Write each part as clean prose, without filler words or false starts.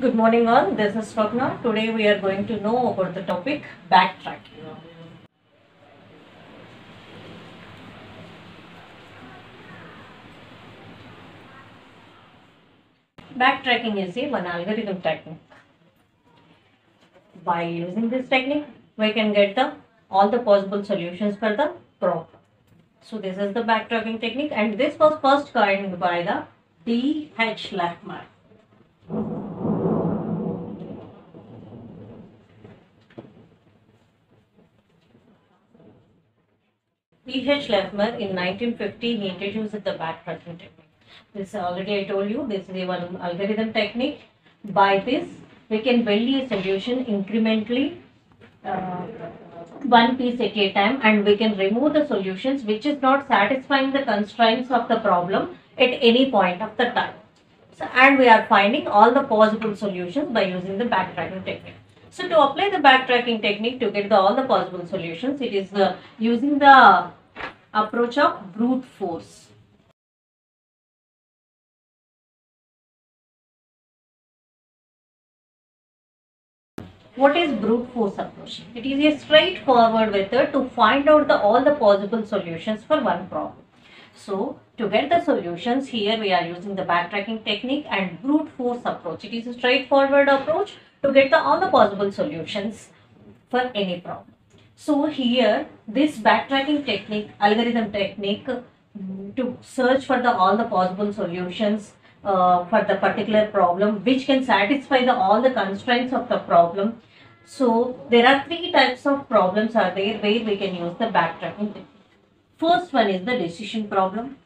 Good morning all, this is Swapna. Today we are going to know about the topic backtracking. Backtracking is one algorithm technique. By using this technique, we can get all the possible solutions for the problem. So this is the backtracking technique, and this was first coined by the D.H. Lachman. D.H. Lachman in 1950 he introduced the backtracking technique. This already I told you, this is one algorithm technique. By this we can build a solution incrementally, one piece at a time, and we can remove the solutions which is not satisfying the constraints of the problem at any point of the time. So, and we are finding all the possible solutions by using the backtracking technique. So to apply the backtracking technique to get all the possible solutions, it is using the approach of brute force. What is brute force approach? It is a straightforward method to find out all the possible solutions for one problem. So to get the solutions, here we are using the backtracking technique and brute force approach. It is a straightforward approach to get all the possible solutions for any problem. So here this backtracking technique, algorithm technique, to search for all the possible solutions for the particular problem which can satisfy all the constraints of the problem. So there are three types of problems are there where we can use the backtracking technique. First one is the decision problem.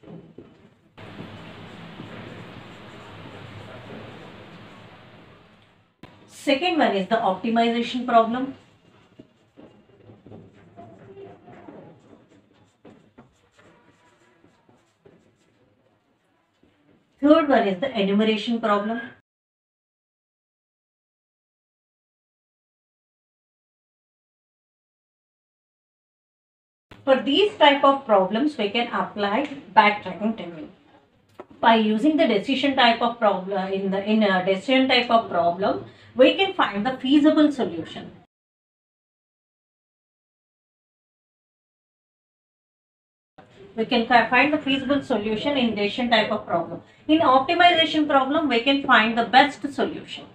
Second one is the optimization problem. Third one is the enumeration problem. For these type of problems, we can apply backtracking technique. By using the decision type of problem, in a decision type of problem, we can find the feasible solution. We can find the feasible solution in decision type of problem. In optimization problem, we can find the best solution.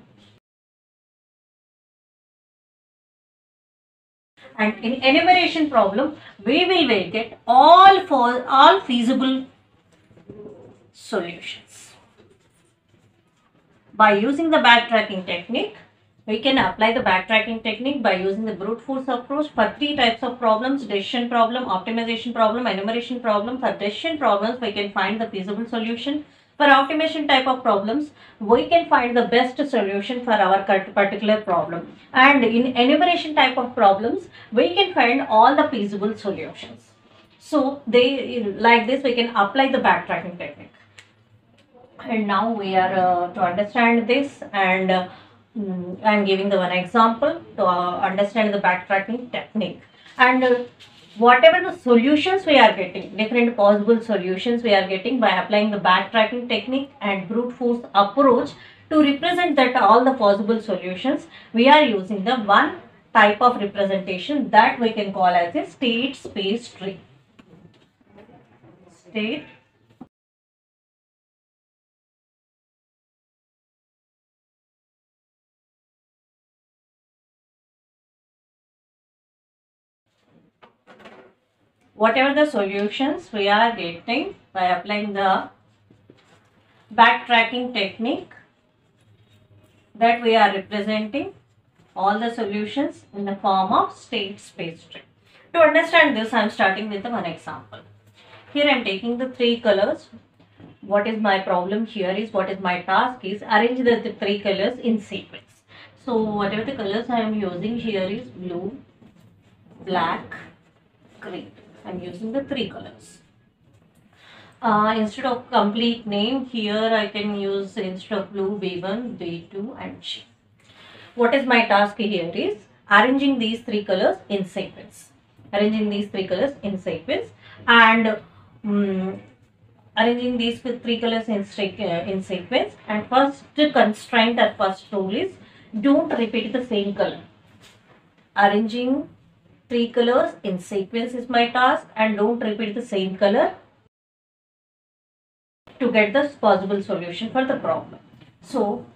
And in enumeration problem, we will get all feasible solutions. By using the backtracking technique, we can apply the backtracking technique by using the brute force approach for three types of problems: decision problem, optimization problem, enumeration problem. For decision problems, we can find the feasible solution. For optimization type of problems, we can find the best solution for our particular problem. And in enumeration type of problems, we can find all the feasible solutions. So like this, we can apply the backtracking technique. And now we are to understand this, and I am giving the one example to understand the backtracking technique. And whatever the solutions we are getting, different possible solutions we are getting by applying the backtracking technique and brute force approach, to represent that all the possible solutions, we are using the one type of representation that we can call as a state space tree. State whatever the solutions we are getting by applying the backtracking technique, that we are representing all the solutions in the form of state space tree. To understand this, I am starting with one example. Here I am taking the three colors. What is my problem here is, what is my task is, arrange the three colors in sequence. So whatever the colors I am using here is blue, black, green. I am using the three colors. Instead of complete name, here I can use, instead of blue, B1, B2 and G. What is my task here is arranging these three colors in sequence. Arranging these three colors in sequence, and arranging these with three colors in sequence. And first constraint or first rule is don't repeat the same color. Arranging three colors in sequence is my task, and don't repeat the same color to get the possible solution for the problem. So,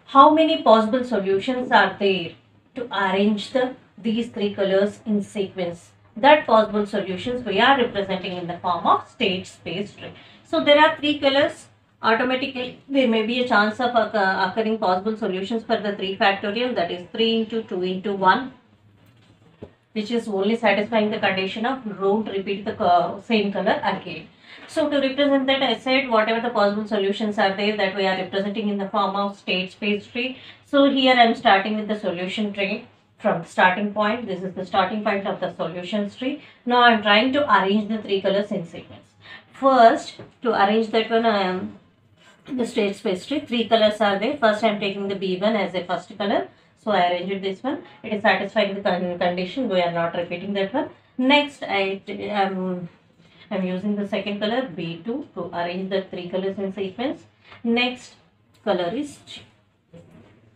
how many possible solutions are there to arrange these three colors in sequence? That possible solutions we are representing in the form of state space tree. So there are three colors. Automatically there may be a chance of occurring possible solutions for the 3 factorial, that is 3 into 2 into 1, which is only satisfying the condition of don't repeat the same color again. So to represent that, I said whatever the possible solutions are there, that we are representing in the form of state space tree. So here I am starting with the solution tree from the starting point. This is the starting point of the solution tree. Now I am trying to arrange the three colors in sequence. First, to arrange that one, I am the state space tree. Three colors are there. First I am taking the B1 as a first color. So I arranged this one. It is satisfying the condition. We are not repeating that one. Next, I'm using the second color B2 to arrange the three colors in sequence. Next color is G.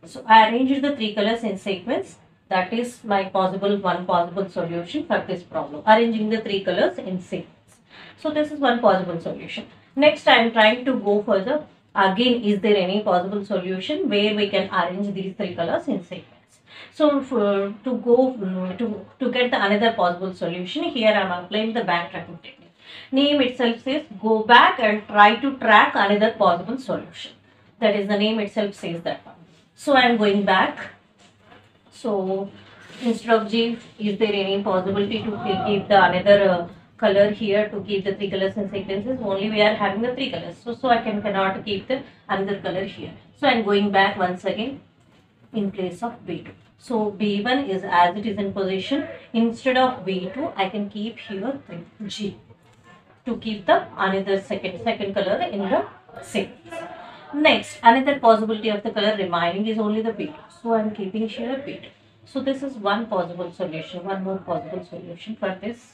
So I arranged the three colors in sequence. That is my one possible solution for this problem. Arranging the three colors in sequence. So this is one possible solution. Next, I am trying to go further. Again, is there any possible solution where we can arrange these three colors in sequence? So to get the another possible solution, here I am applying the backtracking technique. Name itself says go back and try to track another possible solution. That is, the name itself says that one. So I am going back. So instead of G, is there any possibility to keep the another color here, to keep the three colors in sequences? Only we are having the three colors. So I cannot keep the another color here. So I am going back once again in place of B2. So B1 is as it is in position. Instead of B2, I can keep here G to keep the another second color in the sequence. Next, another possibility of the color remaining is only the B2. So I am keeping here B2. So this is one possible solution, one more possible solution for this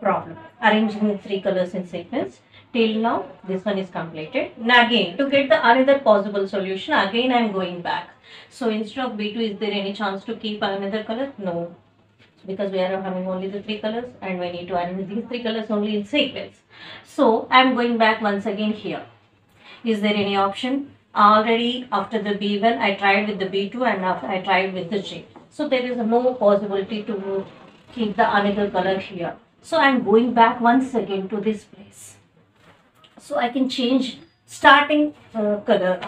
problem. Arranging the three colors in sequence. Till now, this one is completed. Now again, to get the another possible solution, again I am going back. So instead of B2, is there any chance to keep another color? No. Because we are having only the three colors and we need to arrange these three colors only in sequence. So I am going back once again here. Is there any option? Already after the B1, I tried with the B2 and after I tried with the J. So there is no possibility to keep the another color here. So I am going back once again to this place. So I can change starting color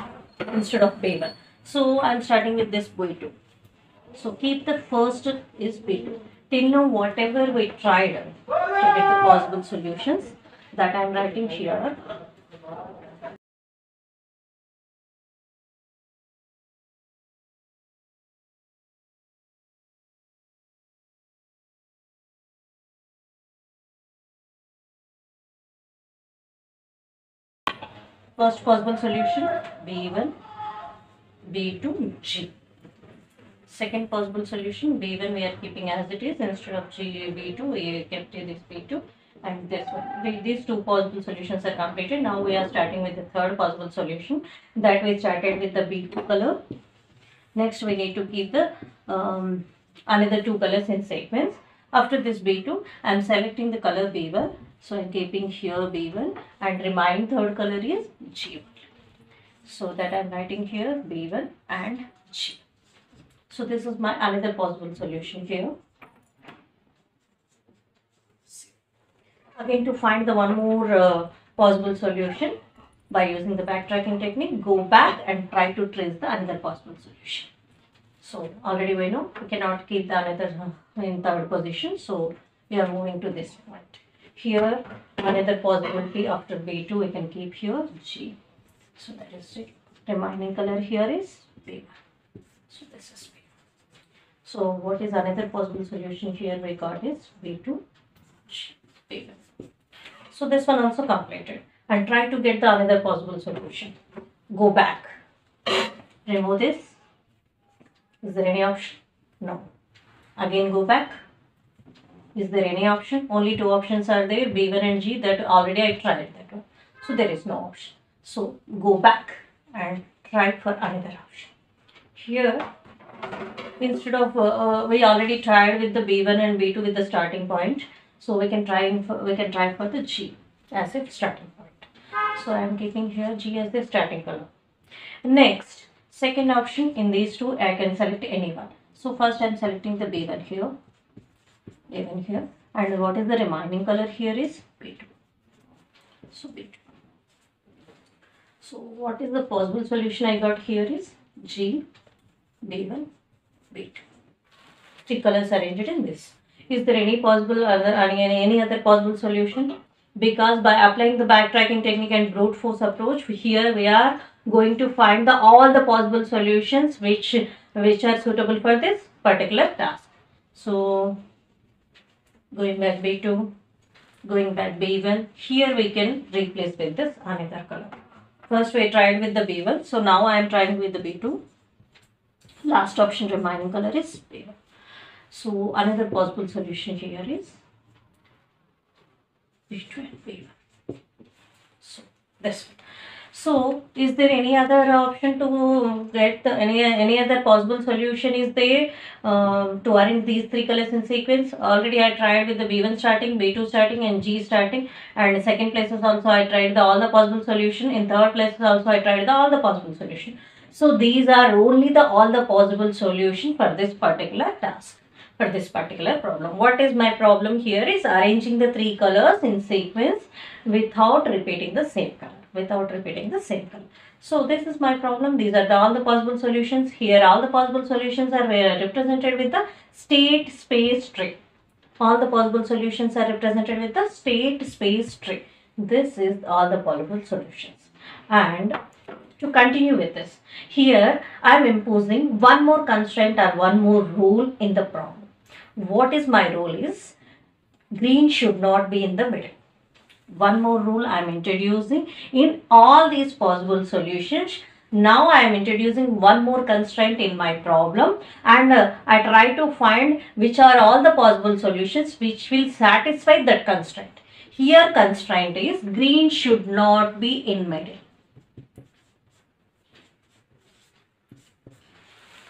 instead of B1. So I am starting with this B2. So keep the first is B2. Till now, whatever we tried to get the possible solutions, that I am writing here. First possible solution B1, B2, G. Second possible solution B1 we are keeping as it is, instead of G, B2 we kept this B2, and this one. These two possible solutions are completed. Now we are starting with the third possible solution, that we started with the B2 color. Next we need to keep the another two colors in sequence. After this B2, I am selecting the color B1. So I am keeping here B1 and remaining third color is G1. So that I am writing here B1 and G. So this is my another possible solution here. Again, to find the one more possible solution by using the backtracking technique, go back and try to trace the another possible solution. So already we know we cannot keep the another in third position. So we are moving to this point. Here another possibility after B2 we can keep here G. So that is it. Remaining color here is B1. So this is B1. So what is another possible solution here we got is B2 G, B1. So this one also completed. And try to get the another possible solution. Go back. Remove this. Is there any option? No. Again go back. Is there any option? Only two options are there, B1 and G, that already I tried that one. So there is no option. So go back and try for another option. Here, instead of, we already tried with the B1 and B2 with the starting point. So we can try for the G as a starting point. So I am keeping here G as the starting color. Next, second option, in these two I can select any one. So first I am selecting the B1 here, and what is the remaining color here is B2. So B2. So what is the possible solution I got here is G, B1, B2. Three colors arranged in this. Is there any other possible solution? Because by applying the backtracking technique and brute force approach, here we are going to find all the possible solutions which are suitable for this particular task. So going back B2, going back B1, here we can replace with this another color. First we tried with the B1, so now I am trying with the B2. Last option remaining color is B1. So another possible solution here is B2 and B1. So this one. So is there any other option to get the any other possible solution is there to arrange these three colors in sequence? Already I tried with the B1 starting, B2 starting and G starting, and second places also I tried all the possible solution. In third places also I tried all the possible solution. So these are only all the possible solution for this particular task, for this particular problem. What is my problem here is arranging the three colors in sequence without repeating the same color. So this is my problem. These are all the possible solutions. Here all the possible solutions are represented with the state space tree. All the possible solutions are represented with the state space tree. This is all the possible solutions. And to continue with this, here I am imposing one more constraint or one more rule in the problem. What is my rule is green should not be in the middle. One more rule I am introducing in all these possible solutions. Now I am introducing one more constraint in my problem, and I try to find which are all the possible solutions which will satisfy that constraint. Here constraint is green should not be in middle.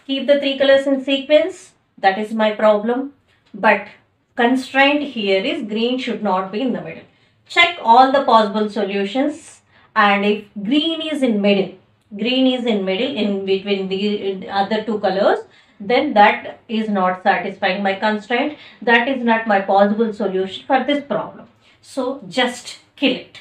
Keep the three colors in sequence. That is my problem. But constraint here is green should not be in the middle. Check all the possible solutions, and if green is in middle in between the other two colors, then that is not satisfying my constraint. That is not my possible solution for this problem. So just kill it.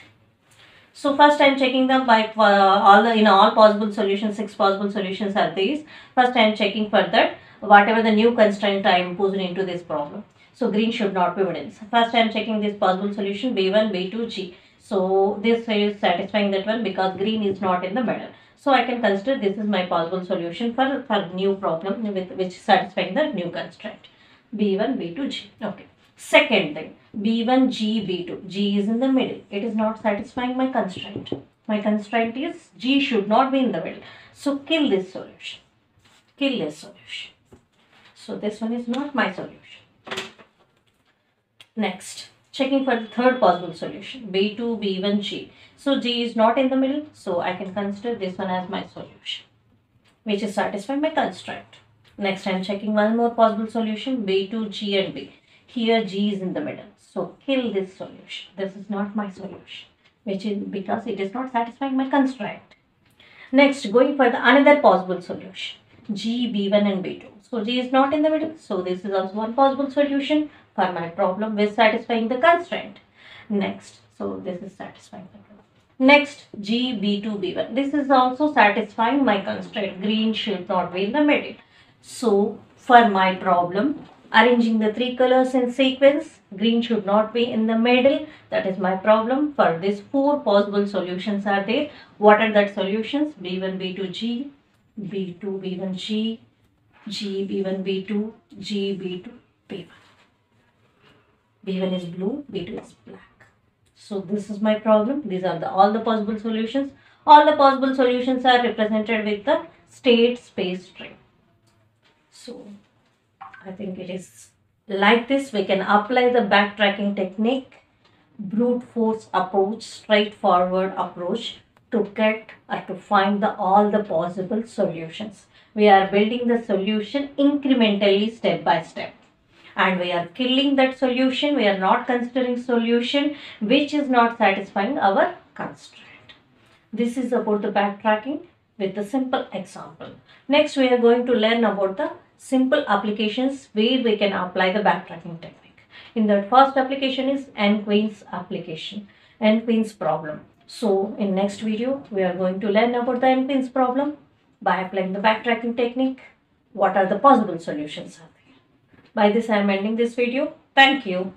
So first I am checking them by all possible solutions. 6 possible solutions are these. First I am checking for that whatever the new constraint I am putting into this problem. So green should not be middle. So first I am checking this possible solution B1, B2, G. So this is satisfying that one because green is not in the middle. So I can consider this is my possible solution for new problem with which satisfying the new constraint. B1, B2, G. Okay. Second thing, B1, G, B2. G is in the middle. It is not satisfying my constraint. My constraint is G should not be in the middle. So kill this solution. Kill this solution. So this one is not my solution. Next, checking for the third possible solution, B2, B1, G. So G is not in the middle, so I can consider this one as my solution, which is satisfying my constraint. Next, I am checking one more possible solution, B2, G and B. Here G is in the middle, so kill this solution. This is not my solution, which is because it is not satisfying my constraint. Next, going for the another possible solution, G, B1 and B2. So G is not in the middle, so this is also one possible solution for my problem with satisfying the constraint. Next, so this is satisfying the problem. Next, G, B2, B1. This is also satisfying my constraint. Green should not be in the middle. So for my problem, arranging the three colors in sequence, green should not be in the middle. That is my problem. For these 4 possible solutions are there. What are that solutions? B1, B2, G, B2, B1, G, G, B1, B2, G, B2, B1. B1 is blue, B2 is black. So this is my problem. These are all the possible solutions. All the possible solutions are represented with the state space tree. So I think it is Like this, we can apply the backtracking technique, brute force approach, straightforward approach to get or to find all the possible solutions. We are building the solution incrementally step by step, and we are killing that solution. We are not considering solution which is not satisfying our constraint. This is about the backtracking with a simple example. Next, we are going to learn about the simple applications where we can apply the backtracking technique. In the first application is n-Queen's application, n-Queen's problem. So in next video, we are going to learn about the n-Queen's problem by applying the backtracking technique. What are the possible solutions are there? By this, I am ending this video. Thank you.